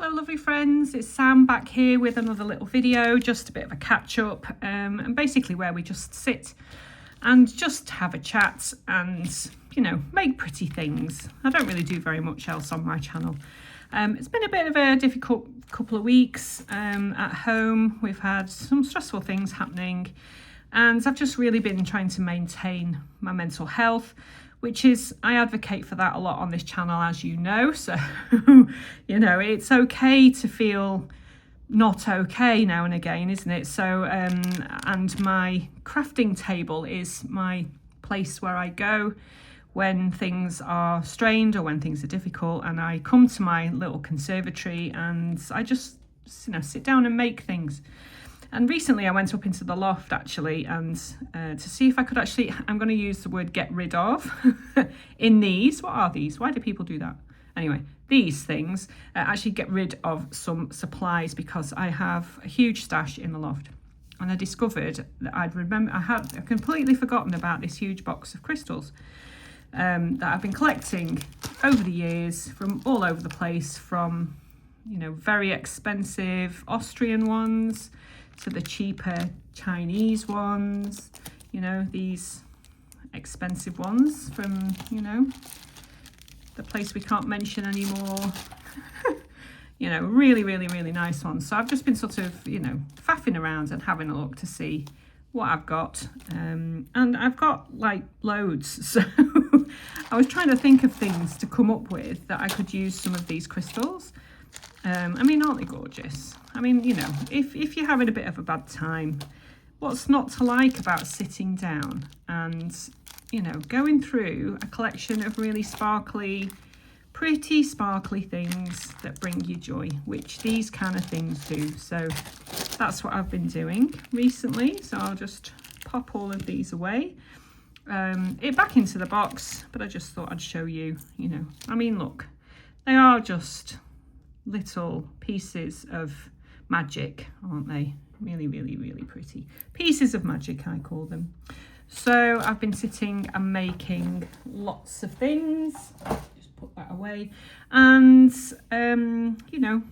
Hello lovely friends, it's Sam back here with another little video, just a bit of a catch up and basically where we just sit and just have a chat and, you know, make pretty things. I don't really do very much else on my channel. It's been a bit of a difficult couple of weeks at home. We've had some stressful things happening and I've just really been trying to maintain my mental health, which is, I advocate for that a lot on this channel, as you know. So, you know, it's okay to feel not okay now and again, isn't it? So, and my crafting table is my place where I go when things are strained or when things are difficult. And I come to my little conservatory and I just, you know, sit down and make things. And recently I went up into the loft actually and to see if I could actually, I'm going to use the word get rid of in these. What are these? Why do people do that? Anyway, these things actually get rid of some supplies because I have a huge stash in the loft. And I discovered that I had completely forgotten about this huge box of crystals that I've been collecting over the years from all over the place, from, you know, very expensive Austrian ones to the cheaper Chinese ones, you know, these expensive ones from, you know, the place we can't mention anymore. You know, really, really, really nice ones. So I've just been sort of, you know, faffing around and having a look to see what I've got. And I've got like loads. So I was trying to think of things to come up with that I could use some of these crystals. I mean, aren't they gorgeous? I mean, you know, if you're having a bit of a bad time, what's not to like about sitting down and, you know, going through a collection of really sparkly, pretty sparkly things that bring you joy, which these kind of things do. So that's what I've been doing recently. So I'll just pop all of these away, it back into the box, but I just thought I'd show you, you know, I mean, look, they are just little pieces of magic, aren't they? Really, really, really pretty pieces of magic, I call them. So I've been sitting and making lots of things. Just put that away. And you know,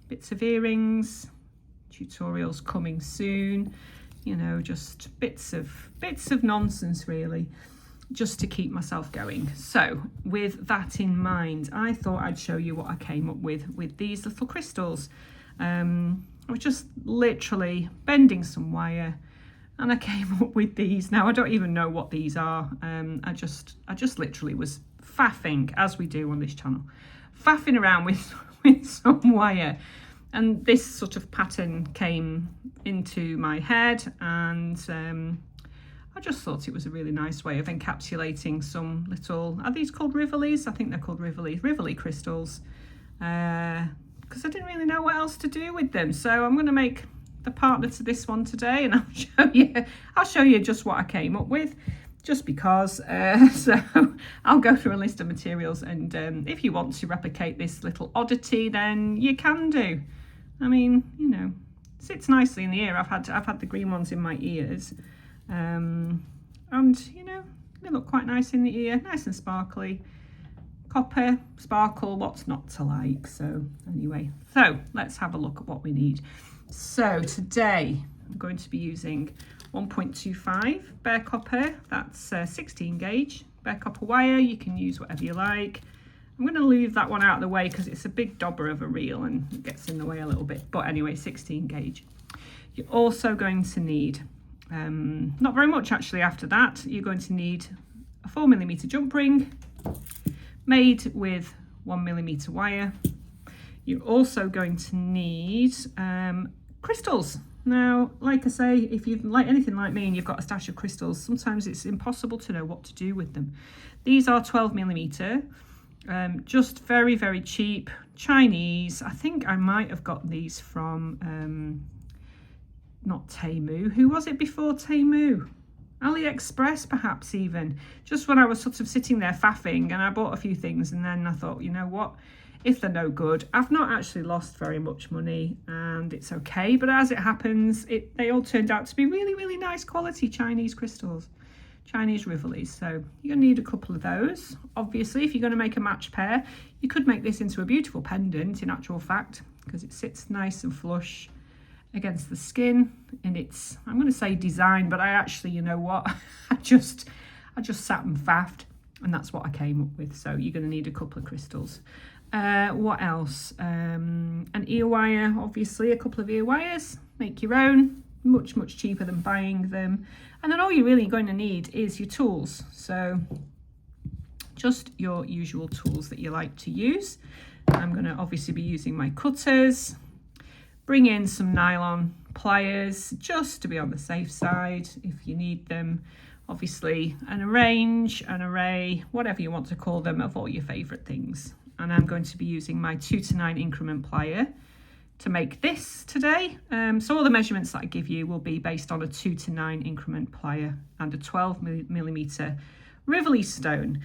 bits of earrings, tutorials coming soon, you know, just bits of nonsense really, just to keep myself going. So with that in mind, I thought I'd show you what I came up with these little crystals. I was just literally bending some wire and I came up with these. Now I don't even know what these are. I just literally was faffing, as we do on this channel, faffing around with some wire, and this sort of pattern came into my head, and I just thought it was a really nice way of encapsulating some little, are these called rivolis? I think they're called rivoli crystals, because I didn't really know what else to do with them. So I'm going to make the partner to this one today, and I'll show you just what I came up with, just because. So I'll go through a list of materials, and if you want to replicate this little oddity, then you can do. I mean, you know, sits nicely in the ear. I've had the green ones in my ears. And you know, they look quite nice in the ear, nice and sparkly. Copper, sparkle, what's not to like? So anyway, so let's have a look at what we need. So today I'm going to be using 1.25 bare copper, that's 16 gauge bare copper wire. You can use whatever you like. I'm going to leave that one out of the way because it's a big dobber of a reel and it gets in the way a little bit, but anyway, 16 gauge. You're also going to need not very much actually. After that, you're going to need a 4mm jump ring made with 1mm wire. You're also going to need crystals. Now, like I say, if you've like anything like me and you've got a stash of crystals, sometimes it's impossible to know what to do with them. These are 12mm, just very, very cheap, Chinese. I think I might have got these from not Temu. Who was it before Temu? AliExpress, perhaps even. Just when I was sort of sitting there faffing, and I bought a few things, and then I thought, you know what? If they're no good, I've not actually lost very much money, and it's okay. But as it happens, they all turned out to be really, really nice quality Chinese crystals, Chinese rivolis. So you're gonna need a couple of those. Obviously, if you're gonna make a match pair, you could make this into a beautiful pendant, in actual fact. because it sits nice and flush against the skin. And it's, I'm going to say design, but I actually, you know what, I just sat and faffed, and that's what I came up with. So you're going to need a couple of crystals. What else? An ear wire, obviously, a couple of ear wires. Make your own, much cheaper than buying them. And then all you're really going to need is your tools. So just your usual tools that you like to use. I'm going to obviously be using my cutters. Bring in some nylon pliers just to be on the safe side if you need them. Obviously an array, whatever you want to call them, of all your favourite things. And I'm going to be using my 2 to 9 increment plier to make this today. So all the measurements that I give you will be based on a 2 to 9 increment plier and a 12mm rivoli stone.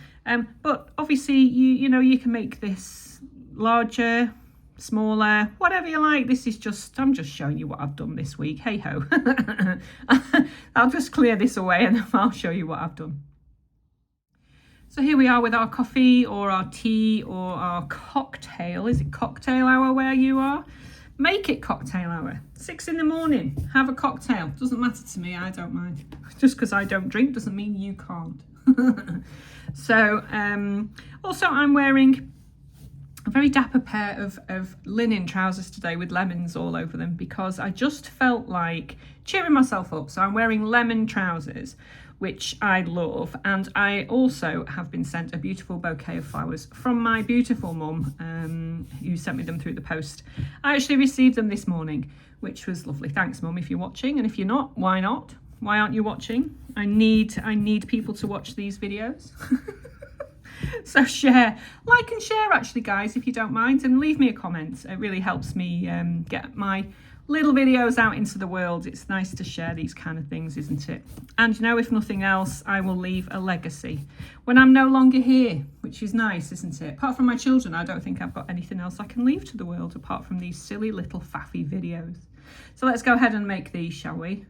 But obviously you know, you can make this larger, smaller, whatever you like. This is just, I'm just showing you what I've done this week. Hey ho. I'll just clear this away and I'll show you what I've done. So here we are with our coffee or our tea or our cocktail. Is it cocktail hour where you are? Make it cocktail hour. 6 in the morning, have a cocktail. Doesn't matter to me, I don't mind. Just because I don't drink doesn't mean you can't. So also I'm wearing a very dapper pair of linen trousers today with lemons all over them, because I just felt like cheering myself up. So I'm wearing lemon trousers, which I love, and I also have been sent a beautiful bouquet of flowers from my beautiful mum, who sent me them through the post. I actually received them this morning, which was lovely. Thanks, Mum, if you're watching, and if you're not, why not? Why aren't you watching? I need people to watch these videos. So share, like and share actually, guys, if you don't mind, and leave me a comment. It really helps me get my little videos out into the world. It's nice to share these kind of things, isn't it? And you know, if nothing else, I will leave a legacy when I'm no longer here, which is nice, isn't it? Apart from my children, I don't think I've got anything else I can leave to the world apart from these silly little faffy videos. So let's go ahead and make these, shall we?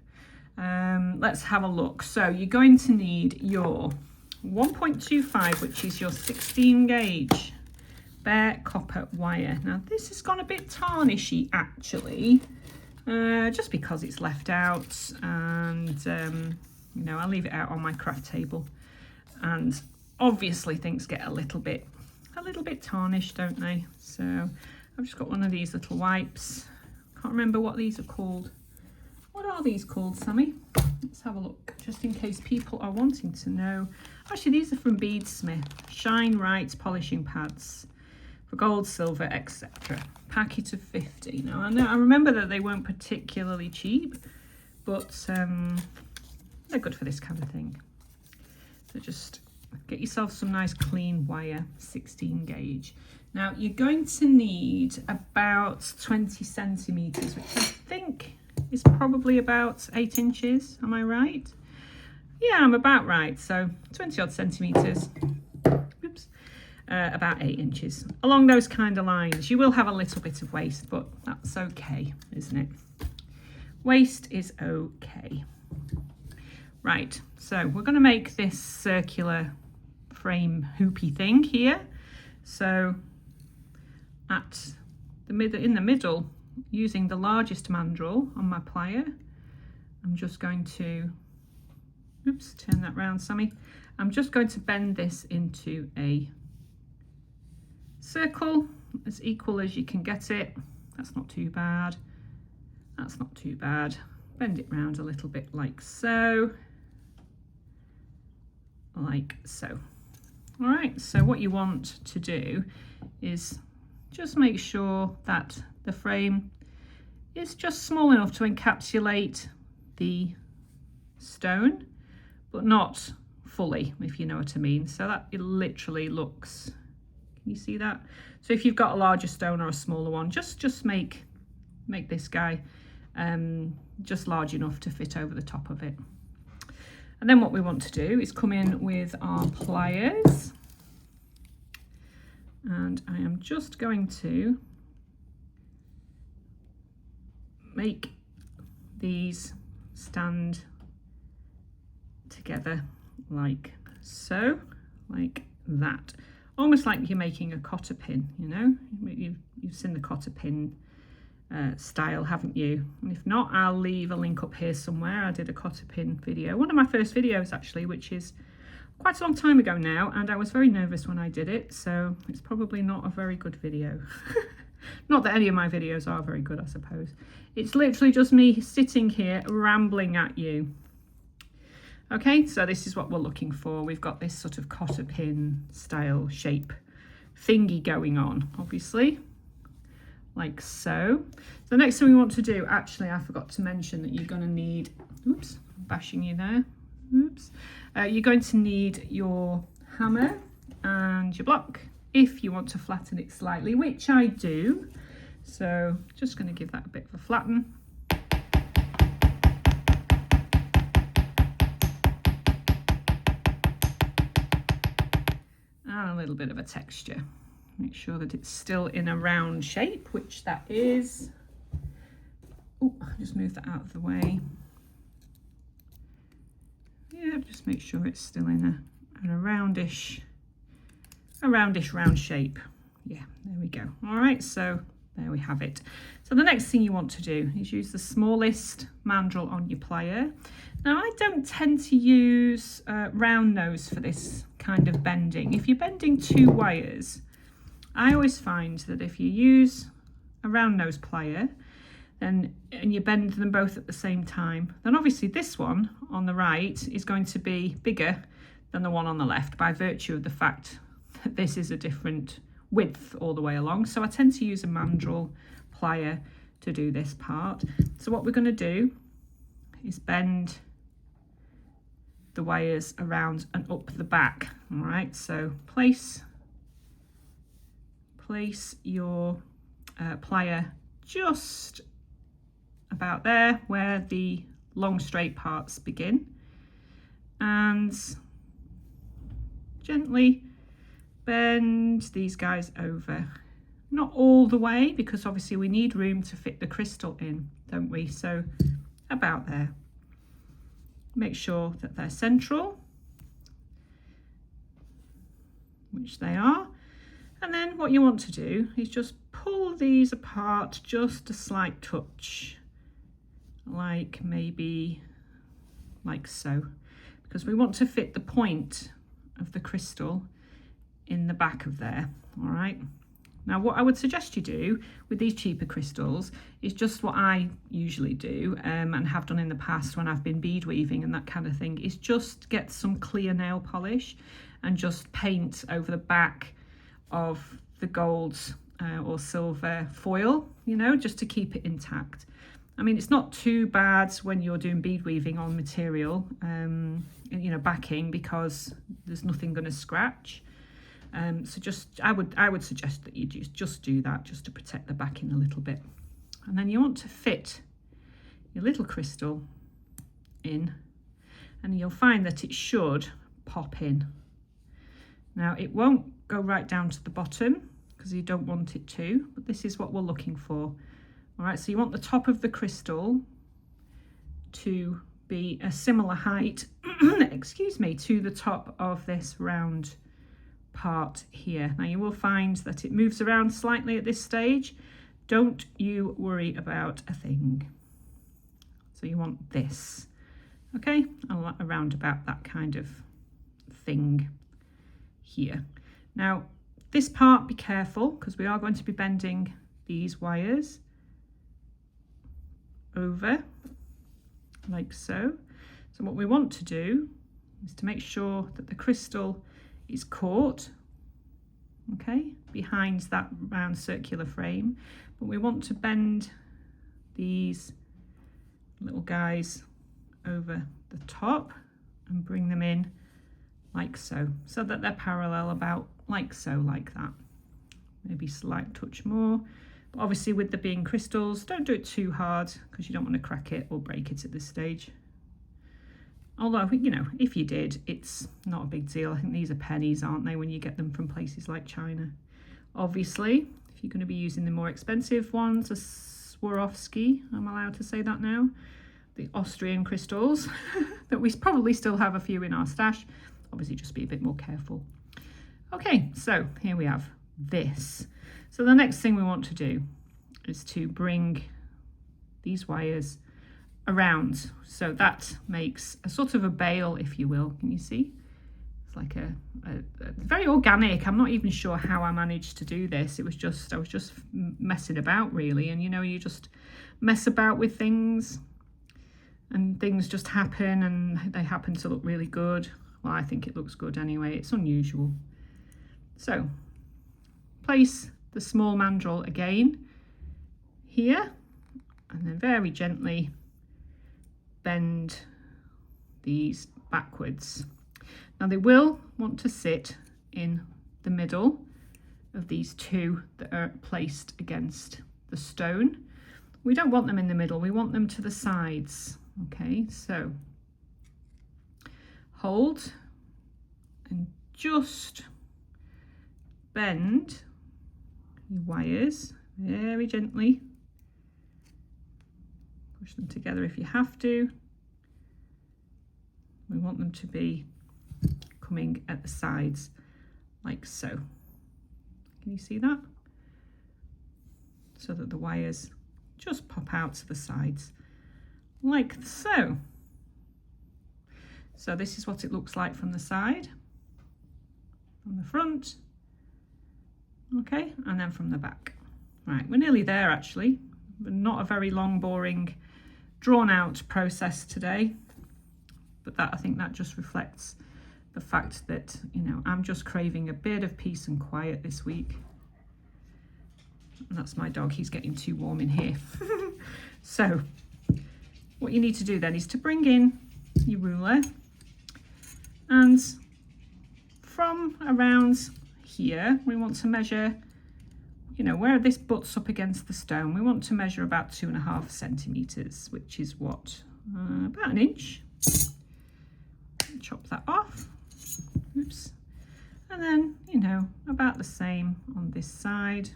Let's have a look. So you're going to need your 1.25, which is your 16 gauge bare copper wire. Now this has gone a bit tarnishy actually, just because it's left out, and you know, I leave it out on my craft table, and obviously things get a little bit tarnished, don't they? So I've just got one of these little wipes. Can't remember what these are called. What are these called, Sammy? Let's have a look, just in case people are wanting to know. Actually, these are from Beadsmith. Shine Right polishing pads for gold, silver, etc. Packet of 50. Now, I remember that they weren't particularly cheap, but they're good for this kind of thing. So just get yourself some nice clean wire, 16 gauge. Now, you're going to need about 20 centimetres, which I think is probably about 8 inches. Am I right? Yeah, I'm about right. So 20 odd centimetres. Oops. About 8 inches. Along those kind of lines. You will have a little bit of waste, but that's okay, isn't it? Waste is okay. Right, so we're going to make this circular frame hoopy thing here. So at in the middle, using the largest mandrel on my plier, I'm just going to, oops, turn that round, Sammy. I'm just going to bend this into a circle as equal as you can get it. That's not too bad. That's not too bad. Bend it round a little bit like so. Like so. All right, so what you want to do is just make sure that the frame is just small enough to encapsulate the stone, but not fully, if you know what I mean. So that it literally looks, can you see that? So if you've got a larger stone or a smaller one, just make this guy just large enough to fit over the top of it. And then what we want to do is come in with our pliers, and I am just going to make these stand together like so, like that, almost like you're making a cotter pin, you know. You've seen the cotter pin style, haven't you? And if not, I'll leave a link up here somewhere. I did a cotter pin video, one of my first videos actually, which is quite a long time ago now, and I was very nervous when I did it, so it's probably not a very good video. Not that any of my videos are very good, I suppose. It's literally just me sitting here rambling at you. Okay, so this is what we're looking for. We've got this sort of cotter pin style shape thingy going on, obviously, like so. So the next thing we want to do, actually, I forgot to mention that you're going to need, oops, I'm bashing you there, oops. You're going to need your hammer and your block if you want to flatten it slightly, which I do. So just going to give that a bit of a flatten. And a little bit of a texture. Make sure that it's still in a round shape, which that is. Oh, I'll just move that out of the way. Yeah, just make sure it's still in a roundish round shape. Yeah, there we go. All right, so there we have it. So the next thing you want to do is use the smallest mandrel on your plier. Now, I don't tend to use round nose for this kind of bending. If you're bending two wires, I always find that if you use a round nose plier, and you bend them both at the same time, then obviously this one on the right is going to be bigger than the one on the left by virtue of the fact that this is a different width all the way along. So I tend to use a mandrel plier to do this part. So what we're going to do is bend the wires around and up the back. All right, so place your plier just about there where the long straight parts begin, and gently bend these guys over. Not all the way, because obviously we need room to fit the crystal in, don't we? So about there. Make sure that they're central, which they are. And then what you want to do is just pull these apart just a slight touch, like maybe like so, because we want to fit the point of the crystal in the back of there. All right, now what I would suggest you do with these cheaper crystals is just what I usually do and have done in the past when I've been bead weaving and that kind of thing, is just get some clear nail polish and just paint over the back of the gold or silver foil, you know, just to keep it intact. I mean, it's not too bad when you're doing bead weaving on material, you know, backing, because there's nothing going to scratch. So just, I would suggest that you just do that, just to protect the backing a little bit. And then you want to fit your little crystal in, and you'll find that it should pop in. Now, it won't go right down to the bottom because you don't want it to, but this is what we're looking for. All right, so you want the top of the crystal to be a similar height, excuse me, to the top of this round part here. Now you will find that it moves around slightly at this stage. Don't you worry about a thing. So you want this, okay, around about that kind of thing here. Now this part, be careful, because we are going to be bending these wires over like so. So what we want to do is to make sure that the crystal is caught, okay, behind that round circular frame, but we want to bend these little guys over the top and bring them in like so, so that they're parallel about like so, like that. Maybe slight touch more. But obviously with the being crystals, don't do it too hard because you don't want to crack it or break it at this stage. Although, you know, if you did, it's not a big deal. I think these are pennies, aren't they, when you get them from places like China. Obviously, if you're going to be using the more expensive ones, a Swarovski, I'm allowed to say that now, the Austrian crystals, that we probably still have a few in our stash. Obviously, just be a bit more careful. Okay, so here we have this. So the next thing we want to do is to bring these wires around. So that makes a sort of a bale, if you will. Can you see? It's like a very organic. I'm not even sure how I managed to do this. I was just messing about really, and you know, you just mess about with things and things just happen, and they happen to look really good. Well, I think it looks good anyway. It's unusual. So place the small mandrel again here, and then very gently bend these backwards. Now they will want to sit in the middle of these two that are placed against the stone. We don't want them in the middle, we want them to the sides. Okay, so hold and just bend your wires very gently. Push them together if you have to. We want them to be coming at the sides like so. Can you see that? So that the wires just pop out to the sides like so. So this is what it looks like from the side, from the front, okay, and then from the back. Right, we're nearly there actually. Not a very long, boring, drawn out process today, but that, I think that just reflects the fact that, you know, I'm just craving a bit of peace and quiet this week. And that's my dog, he's getting too warm in here. So what you need to do then is to bring in your ruler, and from around here we want to measure, you know, where this butts up against the stone, we want to measure about 2.5 centimeters, which is what, about an inch. Chop that off. Oops. And then, you know, about the same on this side.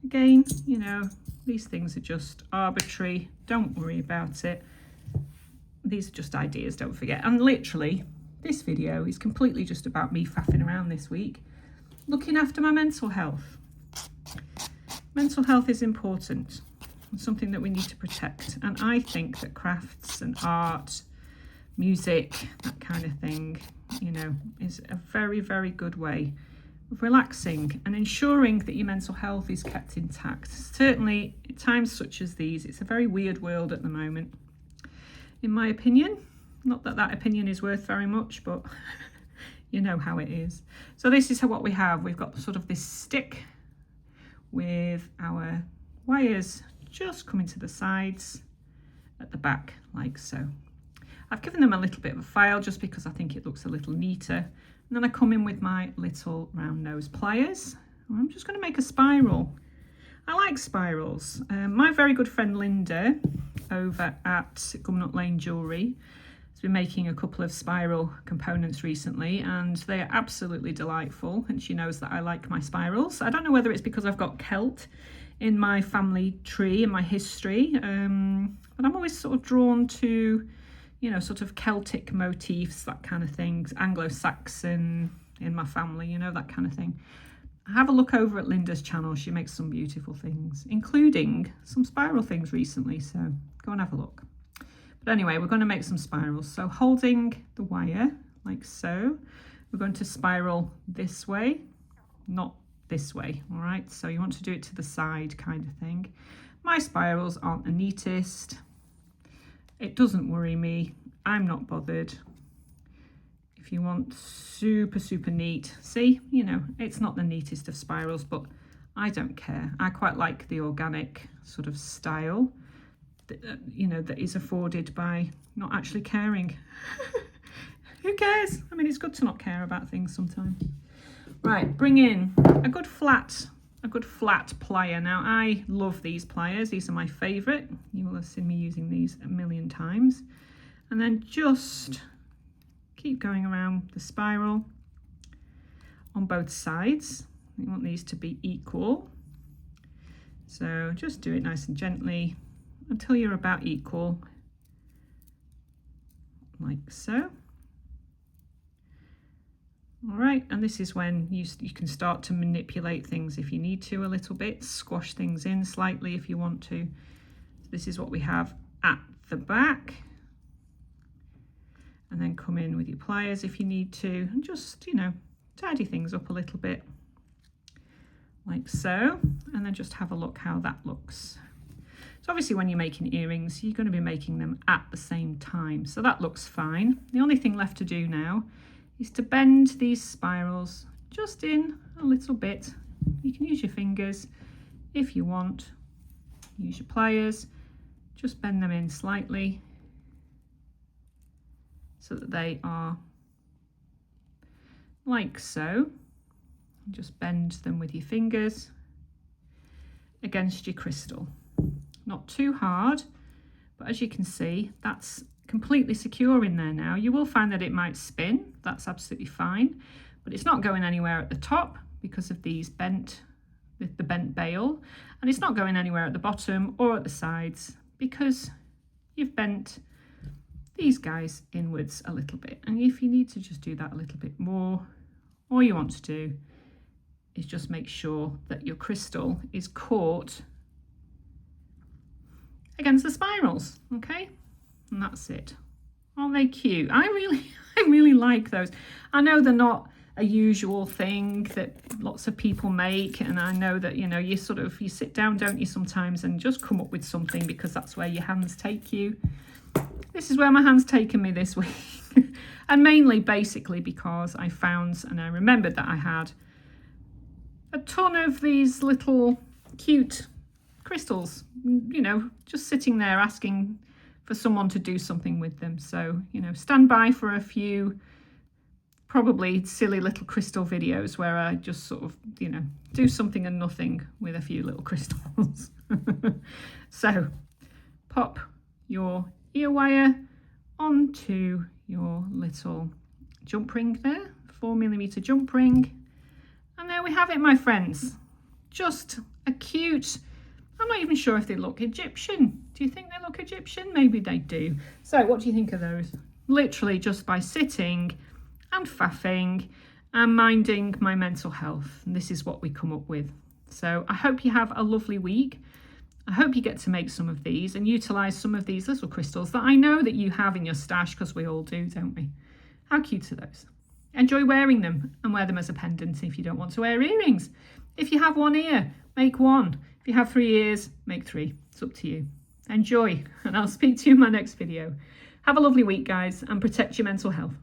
Again, you know, these things are just arbitrary. Don't worry about it. These are just ideas, don't forget. And literally, this video is completely just about me faffing around this week, looking after my mental health. Mental health is important. It's something that we need to protect. And I think that crafts and art, music, that kind of thing, you know, is a very, very good way of relaxing and ensuring that your mental health is kept intact. Certainly at times such as these, it's a very weird world at the moment, in my opinion. Not that that opinion is worth very much, but you know how it is. So this is what we have. We've got sort of this stick with our wires just coming to the sides at the back like so. I've given them a little bit of a file just because I think it looks a little neater. And then I come in with my little round nose pliers. I'm just going to make a spiral. I like spirals. My very good friend Linda over at Gumnut Lane Jewellery has been making a couple of spiral components recently, and they are absolutely delightful, and she knows that I like my spirals. I don't know whether it's because I've got Celt in my family tree, in my history, but I'm always sort of drawn to, you know, sort of Celtic motifs, that kind of thing, Anglo-Saxon in my family, you know, that kind of thing. Have a look over at Linda's channel. She makes some beautiful things, including some spiral things recently, so go and have a look. But anyway, we're going to make some spirals. So holding the wire like so, we're going to spiral this way, not this way, all right? So you want to do it to the side kind of thing. My spirals aren't the neatest. It doesn't worry me. I'm not bothered. If you want super, super neat, see, you know, it's not the neatest of spirals, but I don't care. I quite like the organic sort of style that, you know, that is afforded by not actually caring. Who cares? I mean, it's good to not care about things sometimes. Right, bring in a good flat plier. Now, I love these pliers. These are my favourite. You will have seen me using these a million times. And then just keep going around the spiral on both sides. You want these to be equal. So just do it nice and gently until you're about equal, like so. All right, and this is when you can start to manipulate things if you need to a little bit, squash things in slightly if you want to. So this is what we have at the back. And then come in with your pliers if you need to, and just, you know, tidy things up a little bit, like so. And then just have a look how that looks. So obviously when you're making earrings, you're going to be making them at the same time. So that looks fine. The only thing left to do now is to bend these spirals just in a little bit. You can use your fingers if you want. Use your pliers, just bend them in slightly so that they are like so. Just bend them with your fingers against your crystal. Not too hard, but as you can see, that's completely secure in there now. You will find that it might spin, that's absolutely fine, but it's not going anywhere at the top because of these bent, the bent bale, and it's not going anywhere at the bottom or at the sides because you've bent these guys inwards a little bit. And if you need to just do that a little bit more, all you want to do is just make sure that your crystal is caught against the spirals, okay? And that's it. Aren't they cute? I really like those. I know they're not a usual thing that lots of people make, and I know that, you know, you sit down, don't you, sometimes and just come up with something because that's where your hands take you. This is where my hand's taken me this week. And mainly basically because I found and I remembered that I had a ton of these little cute crystals, you know, just sitting there asking for someone to do something with them. So, you know, stand by for a few probably silly little crystal videos where I just sort of, you know, do something and nothing with a few little crystals. So pop your ear wire onto your little jump ring there, 4mm jump ring. And there we have it, my friends. Just a cute, I'm not even sure if they look Egyptian. Do you think they look Egyptian? Maybe they do. So what do you think of those? Literally just by sitting and faffing and minding my mental health. And this is what we come up with. So I hope you have a lovely week. I hope you get to make some of these and utilise some of these little crystals that I know that you have in your stash, because we all do, don't we? How cute are those? Enjoy wearing them and wear them as a pendant if you don't want to wear earrings. If you have one ear, make one. If you have 3 ears, make 3. It's up to you. Enjoy, and I'll speak to you in my next video. Have a lovely week, guys, and protect your mental health.